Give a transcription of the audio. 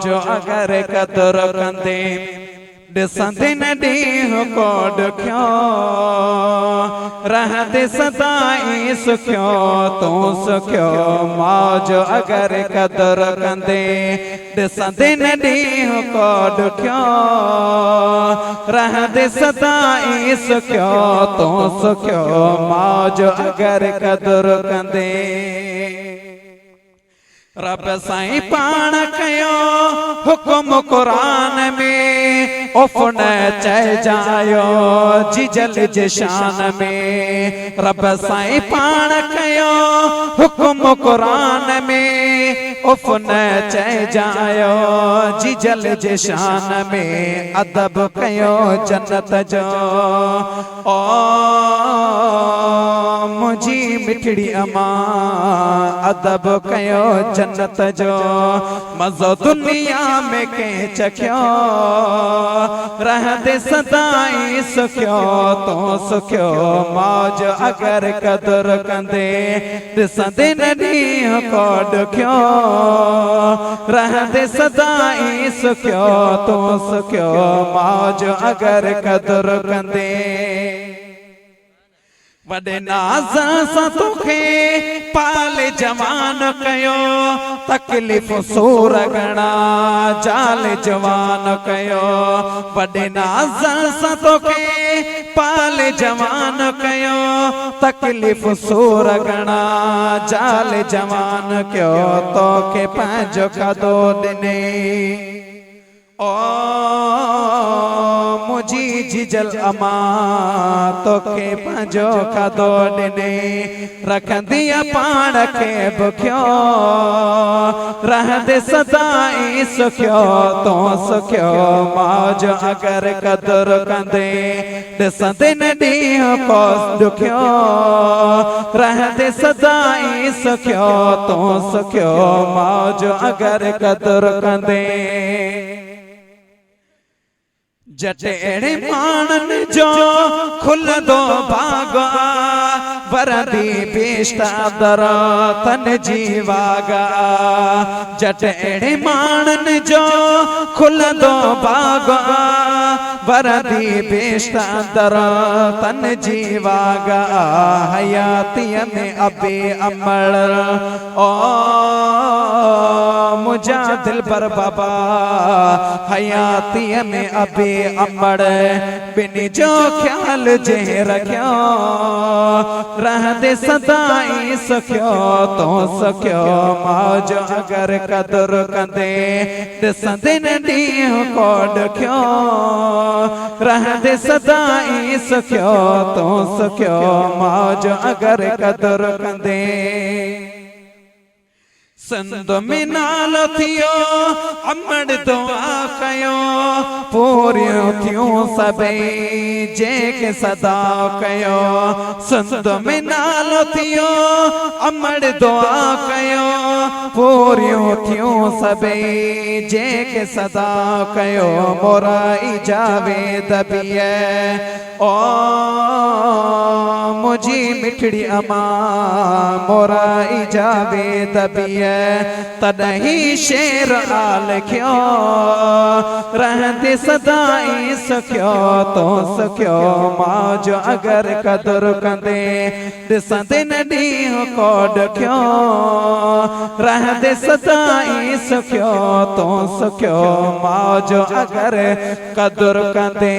जो अगर कदर कंदे ॾिसंदे न ॾींहुं को ॾुखियो रहंदे सदाईं सुखियो तूं सुखियो मौज अगर कदर कंदे ॾिसंदे न ॾींहुं को ॾुखियो रहंदे सदाईं सुखियो तूं सुखियो मौज अगर कदर कंदे रब साईं पाण कयो हुकुम कुरान में उफ न चइजायो जिजल जे शान में रब साईं पाण कयो हुकुम कुरान में उफ न चइजायो जिजल जे शान में अदब कयो जन्नत जो ओ मुझी मिठड़ी अमा अदब कयो जन्नत जो मज़ो दुनिया में के चखियो रहंदे सदाईं सुखियो तो सुखियो मौज अगर कदर कंदे ॾिसंदे न ॾींहुं को ॾुखियो रहंदे सदाईं सुखियो तो सुखियो मौज अगर कदर कंदे वॾे नाज़ सां तोखे पाल जवान कयो तकलीफ़ सूर घणा जाल जवान कयो वॾे नाज़ सां तोखे पाल जवान कयो तकलीफ़ सूर घणा जाल जवान कयो तोखे पंहिंजो खाधो ॾिने ओ मुझी जिजल अमा तोखे पंहिंजो खाधो ॾिने रखंदी पाण खे बुखियो रहंदे सदाईं सुखियो तो सुखियो मौज अगर कदर कंदे ॾिसंदे न ॾींहुं को ॾुखियो रहंदे सदाईं सुखियो तो सुखियो मौज अगर कदर कंदे जटेड़े मानन जो खुलदो बागा वरदी बेश्ता दर तन जीवागा जटेड़े मानन जो खुलदो बागा वरदी बेश्ता दर तन जीवागा हयातीअ में अबे अमल ओ मुझा दिल पर बाबा हयातीअ में अबे अमड़ बिनी जो ख्याल जे रखियो रहंदे सदाईं सुखियो तो सुखियो मौज अगर कदर कंदे ॾिसंदे न ॾींहुं को ॾुखियो रहंदे सदाईं सुखियो तो सुखियो मौज अगर कदर कंदे संद में नालो थियो अमड़ दुआ कयो पूरियो थियूं सभई जेके सदा कयो संद में नालो थियो अमड़ दुआ कयो पूरियो थियूं सभई जेके सदा कयो मोराई जावेद बिए ओ मुझी मिठड़ी अमा मोराई जावेद बिए तॾहिं शेर आलिखियो रहंदे सदाईं सुखियो तो सुखियो मौज अगर कदर कंदे ॾिसंदे न ॾींहुं को ॾुखियो रहंदे सदाईं सुखियो तो सुखियो मौज अगर कदर कंदे